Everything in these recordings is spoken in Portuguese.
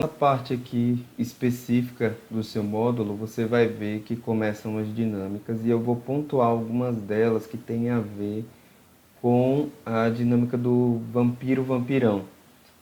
Na parte aqui específica do seu módulo, você vai ver que começam as dinâmicas e eu vou pontuar algumas delas que têm a ver com a dinâmica do vampiro-vampirão.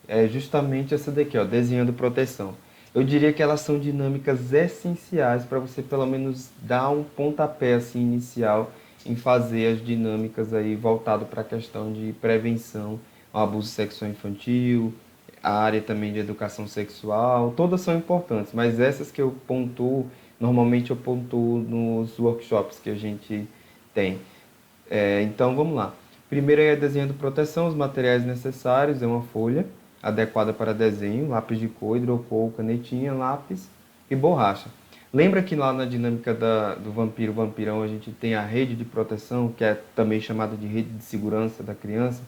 É justamente essa daqui, ó, desenhando proteção. Eu diria que elas são dinâmicas essenciais para você pelo menos dar um pontapé assim inicial em fazer as dinâmicas aí voltado para a questão de prevenção ao abuso sexual infantil, a área também de educação sexual, todas são importantes, mas essas que eu pontuo, normalmente eu pontuo nos workshops que a gente tem. Então vamos lá. Primeiro é desenhando proteção, os materiais necessários, é uma folha adequada para desenho, lápis de cor, hidrocor, canetinha, lápis e borracha. Lembra que lá na dinâmica do vampiro-vampirão a gente tem a rede de proteção, que é também chamada de rede de segurança da criança?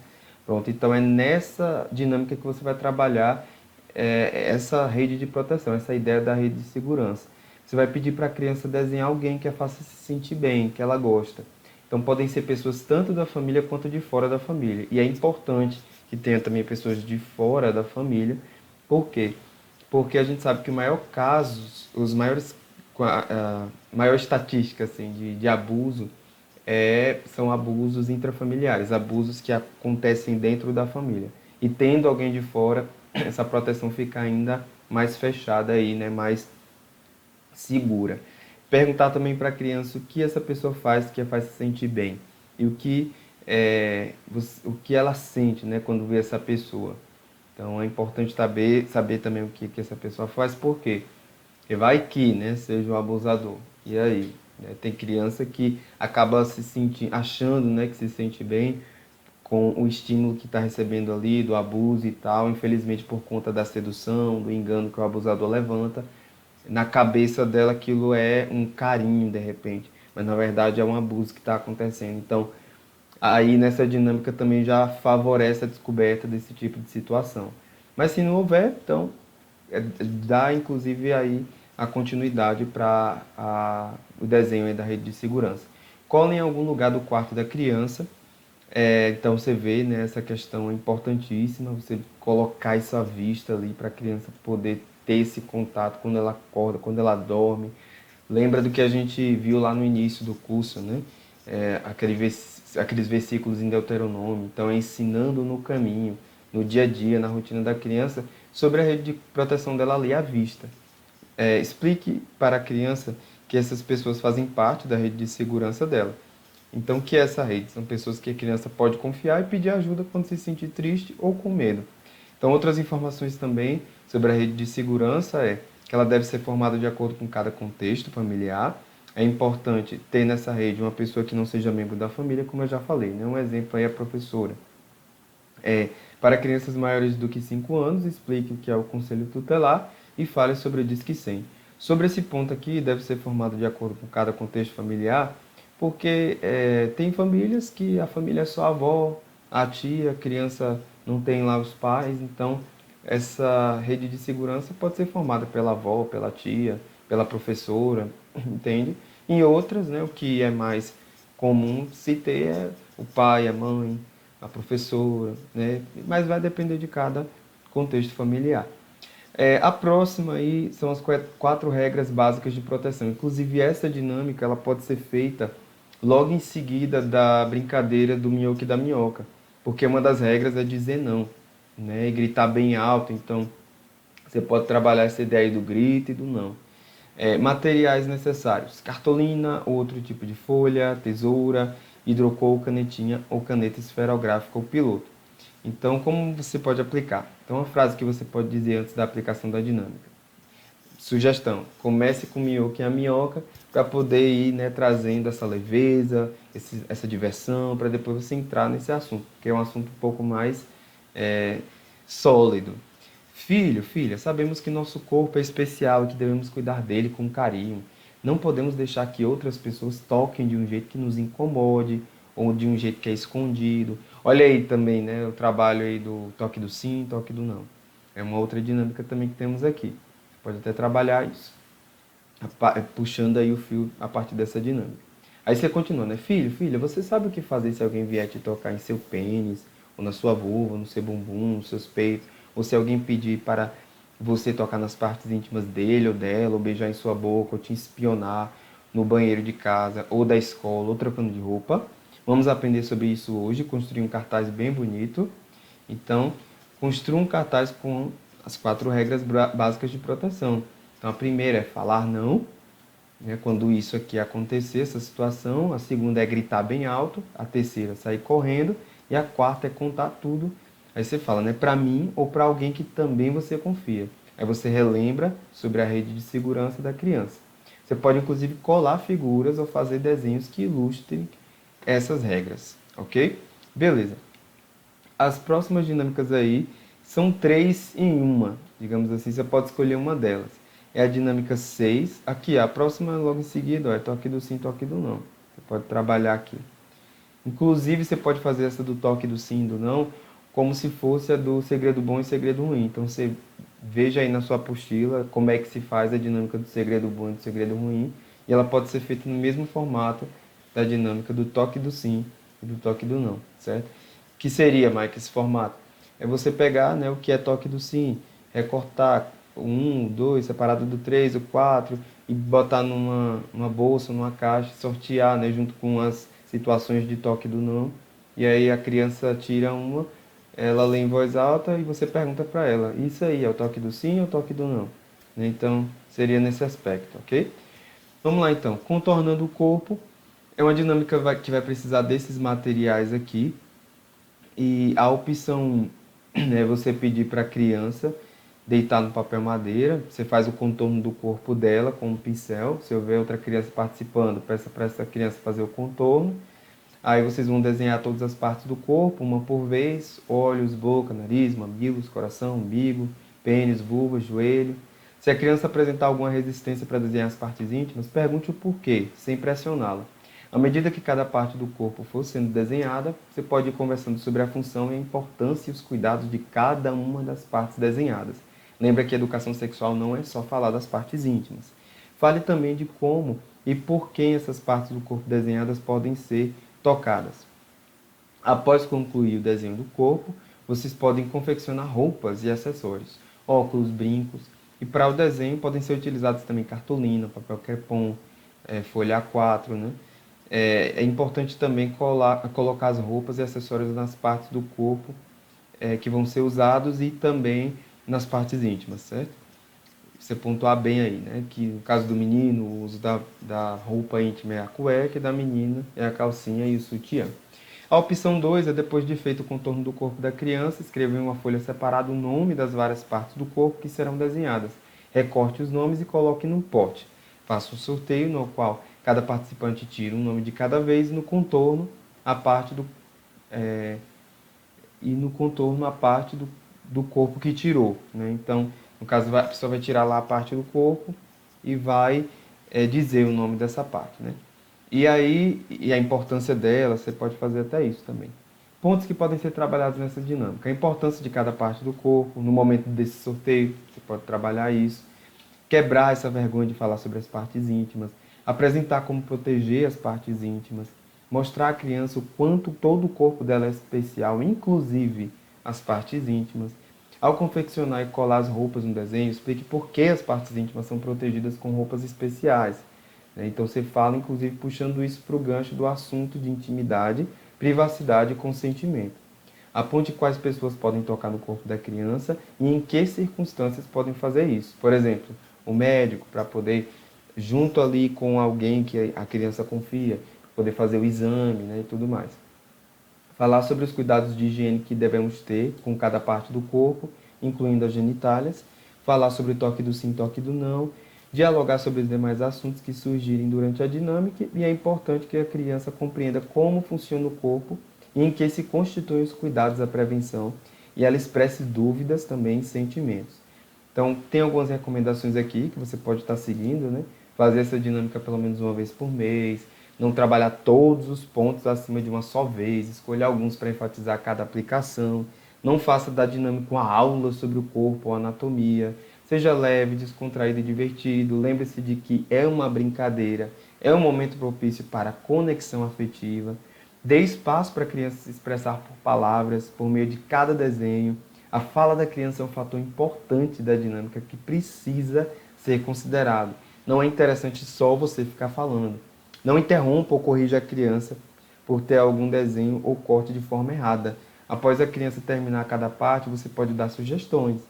Pronto, então é nessa dinâmica que você vai trabalhar essa rede de proteção, essa ideia da rede de segurança. Você vai pedir para a criança desenhar alguém que a faça se sentir bem, que ela gosta. Então podem ser pessoas tanto da família quanto de fora da família. E é importante que tenha também pessoas de fora da família. Por quê? Porque a gente sabe que o maior casos, os maiores, a maior estatística assim, de abuso são abusos intrafamiliares, abusos que acontecem dentro da família. E tendo alguém de fora, essa proteção fica ainda mais fechada aí, né? Mais segura. Perguntar também para a criança o que essa pessoa faz que a faz se sentir bem e o que ela sente, né, quando vê essa pessoa. Então é importante saber também o que essa pessoa faz, por quê? Porque vai que, né, seja um abusador. E aí? Né? Tem criança que acaba se sentindo, achando, né, que se sente bem com o estímulo que está recebendo ali, do abuso e tal, infelizmente por conta da sedução, do engano que o abusador levanta, na cabeça dela aquilo é um carinho de repente, mas na verdade é um abuso que está acontecendo. Então, aí nessa dinâmica também já favorece a descoberta desse tipo de situação. Mas se não houver, então dá inclusive aí a continuidade para o desenho aí da rede de segurança. Cola em algum lugar do quarto da criança. Então você vê, né, essa questão importantíssima, você colocar isso à vista ali para a criança poder ter esse contato quando ela acorda, quando ela dorme. Lembra do que a gente viu lá no início do curso, né? Aqueles versículos em Deuteronômio. Então é ensinando no caminho, no dia a dia, na rotina da criança, sobre a rede de proteção dela ali à vista. Explique para a criança que essas pessoas fazem parte da rede de segurança dela. Então, o que é essa rede? São pessoas que a criança pode confiar e pedir ajuda quando se sentir triste ou com medo. Então, outras informações também sobre a rede de segurança é que ela deve ser formada de acordo com cada contexto familiar. É importante ter nessa rede uma pessoa que não seja membro da família, como eu já falei, né? Um exemplo aí é a professora. Para crianças maiores do que 5 anos, explique o que é o conselho tutelar e fale sobre o Disque 100. Sobre esse ponto aqui, deve ser formado de acordo com cada contexto familiar, porque tem famílias que a família é só a avó, a tia, a criança não tem lá os pais, então essa rede de segurança pode ser formada pela avó, pela tia, pela professora, entende? Em outras, né, o que é mais comum se ter é o pai, a mãe, a professora, né? Mas vai depender de cada contexto familiar. A próxima aí são as 4 regras básicas de proteção. Inclusive essa dinâmica ela pode ser feita logo em seguida da brincadeira do minhoco e da minhoca, porque uma das regras é dizer não, né? E gritar bem alto. Então você pode trabalhar essa ideia aí do grito e do não. Materiais necessários: cartolina, outro tipo de folha, tesoura, hidrocor, canetinha ou caneta esferográfica ou piloto. Então, como você pode aplicar? Então, uma frase que você pode dizer antes da aplicação da dinâmica. Sugestão: comece com o minhoca e a minhoca para poder ir, né, trazendo essa leveza, essa diversão, para depois você entrar nesse assunto, que é um assunto um pouco mais é, sólido. Filho, filha, sabemos que nosso corpo é especial e que devemos cuidar dele com carinho. Não podemos deixar que outras pessoas toquem de um jeito que nos incomode ou de um jeito que é escondido. Olha aí também, né, o trabalho aí do toque do sim, toque do não. É uma outra dinâmica também que temos aqui. Pode até trabalhar isso, puxando aí o fio a partir dessa dinâmica. Aí você continua, né? Filho, filha, você sabe o que fazer se alguém vier te tocar em seu pênis, ou na sua vulva, no seu bumbum, nos seus peitos, ou se alguém pedir para você tocar nas partes íntimas dele ou dela, ou beijar em sua boca, ou te espionar no banheiro de casa ou da escola, ou trocando de roupa. Vamos aprender sobre isso hoje, construir um cartaz bem bonito. Então, construa um cartaz com as 4 regras básicas de proteção. Então, a primeira é falar não, né, quando isso aqui acontecer, essa situação. A segunda é gritar bem alto. A terceira, sair correndo. E a quarta é contar tudo. Aí você fala, né, para mim ou para alguém que também você confia. Aí você relembra sobre a rede de segurança da criança. Você pode, inclusive, colar figuras ou fazer desenhos que ilustrem essas regras, ok? Beleza. As próximas dinâmicas aí são 3 em uma, digamos assim, você pode escolher uma delas. É a dinâmica 6. Aqui, a próxima logo em seguida, ó, é toque do sim, toque do não. Você pode trabalhar aqui. Inclusive, você pode fazer essa do toque do sim e do não como se fosse a do segredo bom e segredo ruim. Então, você veja aí na sua apostila como é que se faz a dinâmica do segredo bom e do segredo ruim. E ela pode ser feita no mesmo formato da dinâmica do toque do sim e do toque do não, certo? Que seria, Mike, esse formato? É você pegar, né, o que é toque do sim, recortar o 1, o 2, separado do 3, o 4, e botar numa bolsa, numa caixa, sortear, né, junto com as situações de toque do não. E aí a criança tira uma, ela lê em voz alta e você pergunta para ela, isso aí é o toque do sim ou o toque do não? Né, então, seria nesse aspecto, ok? Vamos lá então, contornando o corpo, é uma dinâmica que vai precisar desses materiais aqui. E a opção é você pedir para a criança deitar no papel madeira. Você faz o contorno do corpo dela com um pincel. Se houver outra criança participando, peça para essa criança fazer o contorno. Aí vocês vão desenhar todas as partes do corpo, uma por vez: olhos, boca, nariz, mamilos, coração, umbigo, pênis, vulva, joelho. Se a criança apresentar alguma resistência para desenhar as partes íntimas, pergunte o porquê, sem pressioná-la. À medida que cada parte do corpo for sendo desenhada, você pode ir conversando sobre a função e a importância e os cuidados de cada uma das partes desenhadas. Lembra que a educação sexual não é só falar das partes íntimas. Fale também de como e por que essas partes do corpo desenhadas podem ser tocadas. Após concluir o desenho do corpo, vocês podem confeccionar roupas e acessórios, óculos, brincos, e para o desenho podem ser utilizados também cartolina, papel crepom, folha A4, né? É importante também colocar as roupas e acessórios nas partes do corpo que vão ser usados e também nas partes íntimas, certo? Você pontuar bem aí, né? Que no caso do menino, o uso da roupa íntima é a cueca e da menina é a calcinha e o sutiã. A opção 2 é, depois de feito o contorno do corpo da criança, escrever em uma folha separada o nome das várias partes do corpo que serão desenhadas. Recorte os nomes e coloque num pote. Faça um sorteio no qual cada participante tira um nome de cada vez e no contorno a parte do corpo que tirou, né? Então, no caso, a pessoa vai tirar lá a parte do corpo e vai dizer o nome dessa parte, né? E aí, e a importância dela, você pode fazer até isso também. Pontos que podem ser trabalhados nessa dinâmica. A importância de cada parte do corpo. No momento desse sorteio, você pode trabalhar isso. Quebrar essa vergonha de falar sobre as partes íntimas. Apresentar como proteger as partes íntimas. Mostrar à criança o quanto todo o corpo dela é especial, inclusive as partes íntimas. Ao confeccionar e colar as roupas no desenho, explique por que as partes íntimas são protegidas com roupas especiais. Então você fala, inclusive, puxando isso para o gancho do assunto de intimidade, privacidade e consentimento. Aponte quais pessoas podem tocar no corpo da criança e em que circunstâncias podem fazer isso. Por exemplo, o médico, para poder, junto ali com alguém que a criança confia, poder fazer o exame, né, e tudo mais. Falar sobre os cuidados de higiene que devemos ter com cada parte do corpo, incluindo as genitálias. Falar sobre o toque do sim, toque do não. Dialogar sobre os demais assuntos que surgirem durante a dinâmica. E é importante que a criança compreenda como funciona o corpo e em que se constituem os cuidados da prevenção. E ela expresse dúvidas também e sentimentos. Então, tem algumas recomendações aqui que você pode estar seguindo, né? Fazer essa dinâmica pelo menos uma vez por mês, não trabalhar todos os pontos acima de uma só vez, escolha alguns para enfatizar cada aplicação, não faça da dinâmica uma aula sobre o corpo ou anatomia, seja leve, descontraído e divertido, lembre-se de que é uma brincadeira, é um momento propício para conexão afetiva, dê espaço para a criança se expressar por palavras, por meio de cada desenho, A fala da criança é um fator importante da dinâmica que precisa ser considerado. Não é interessante só você ficar falando. Não interrompa ou corrija a criança por ter algum desenho ou corte de forma errada. Após a criança terminar cada parte, você pode dar sugestões.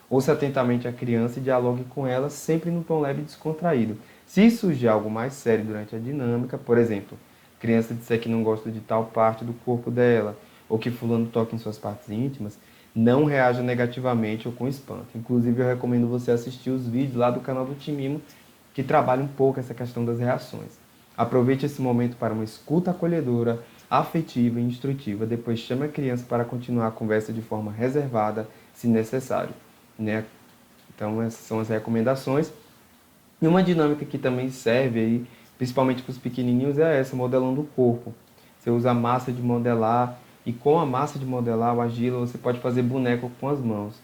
Ouça atentamente a criança e dialogue com ela, sempre num tom leve e descontraído. Se surgir algo mais sério durante a dinâmica, por exemplo, a criança disser que não gosta de tal parte do corpo dela, ou que fulano toque em suas partes íntimas, não reaja negativamente ou com espanto. Inclusive, eu recomendo você assistir os vídeos lá do canal do Timimo, que trabalha um pouco essa questão das reações. Aproveite esse momento para uma escuta acolhedora, afetiva e instrutiva. Depois chame a criança para continuar a conversa de forma reservada, se necessário. Né? Então, essas são as recomendações. E uma dinâmica que também serve aí, principalmente para os pequenininhos, é essa, modelando o corpo. Você usa a massa de modelar e com a massa de modelar, o argila, você pode fazer boneco com as mãos.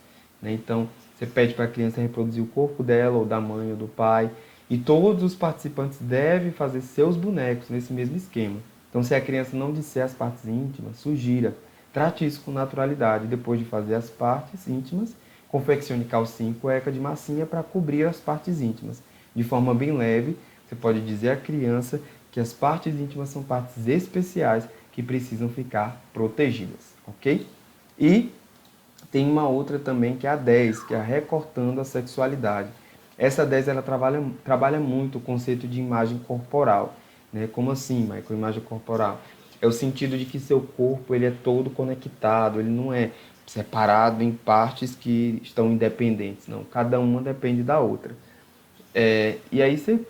Né? Então, você pede para a criança reproduzir o corpo dela, ou da mãe, ou do pai, e todos os participantes devem fazer seus bonecos nesse mesmo esquema. Então, se a criança não disser as partes íntimas, sugira. Trate isso com naturalidade. Depois de fazer as partes íntimas, confeccione calcinha e cueca de massinha para cobrir as partes íntimas. De forma bem leve, você pode dizer à criança que as partes íntimas são partes especiais que precisam ficar protegidas, ok? E tem uma outra também que é a 10, que é a recortando a sexualidade. Essa 10 ela trabalha muito o conceito de imagem corporal. Né? Como assim, Michael, imagem corporal? É o sentido de que seu corpo ele é todo conectado, ele não é separado em partes que estão independentes, não. Cada uma depende da outra. E aí você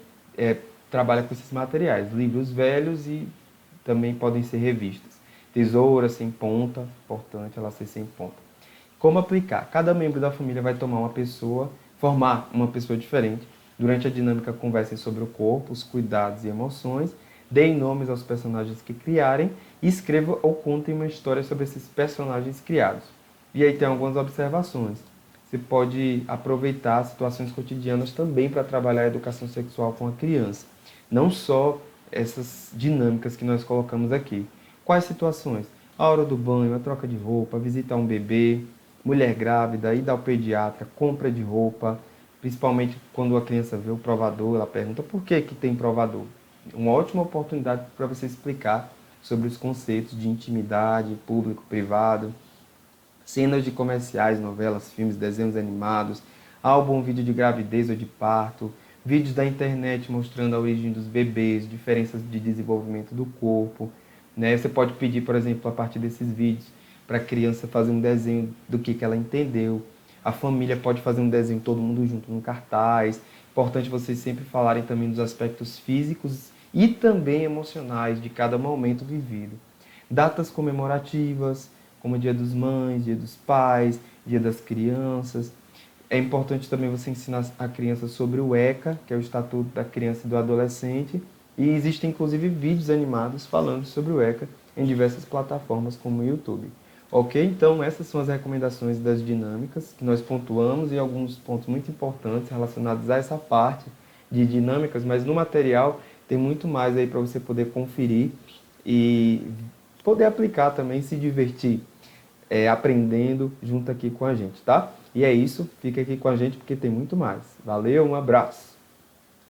trabalha com esses materiais, livros velhos e também podem ser revistas. Tesoura sem ponta, importante ela ser sem ponta. Como aplicar? Cada membro da família vai formar uma pessoa diferente. Durante a dinâmica, conversem sobre o corpo, os cuidados e emoções, deem nomes aos personagens que criarem e escrevam ou contem uma história sobre esses personagens criados. E aí tem algumas observações. Você pode aproveitar situações cotidianas também para trabalhar a educação sexual com a criança. Não só essas dinâmicas que nós colocamos aqui. Quais situações? A hora do banho, a troca de roupa, visitar um bebê, mulher grávida, ida ao pediatra, compra de roupa, principalmente quando a criança vê o provador, ela pergunta por que tem provador. Uma ótima oportunidade para você explicar sobre os conceitos de intimidade, público, privado, cenas de comerciais, novelas, filmes, desenhos animados, álbum, vídeo de gravidez ou de parto, vídeos da internet mostrando a origem dos bebês, diferenças de desenvolvimento do corpo. Né? Você pode pedir, por exemplo, a partir desses vídeos, para a criança fazer um desenho do que ela entendeu. A família pode fazer um desenho, todo mundo junto no cartaz. Importante vocês sempre falarem também dos aspectos físicos e também emocionais de cada momento vivido. Datas comemorativas, como Dia dos Mães, Dia dos Pais, Dia das Crianças. É importante também você ensinar a criança sobre o ECA, que é o Estatuto da Criança e do Adolescente, e existem inclusive vídeos animados falando sobre o ECA em diversas plataformas como o YouTube. Ok? Então essas são as recomendações das dinâmicas que nós pontuamos e alguns pontos muito importantes relacionados a essa parte de dinâmicas, mas no material tem muito mais aí para você poder conferir e poder aplicar também, se divertir aprendendo junto aqui com a gente, tá? E é isso, fica aqui com a gente porque tem muito mais. Valeu, um abraço!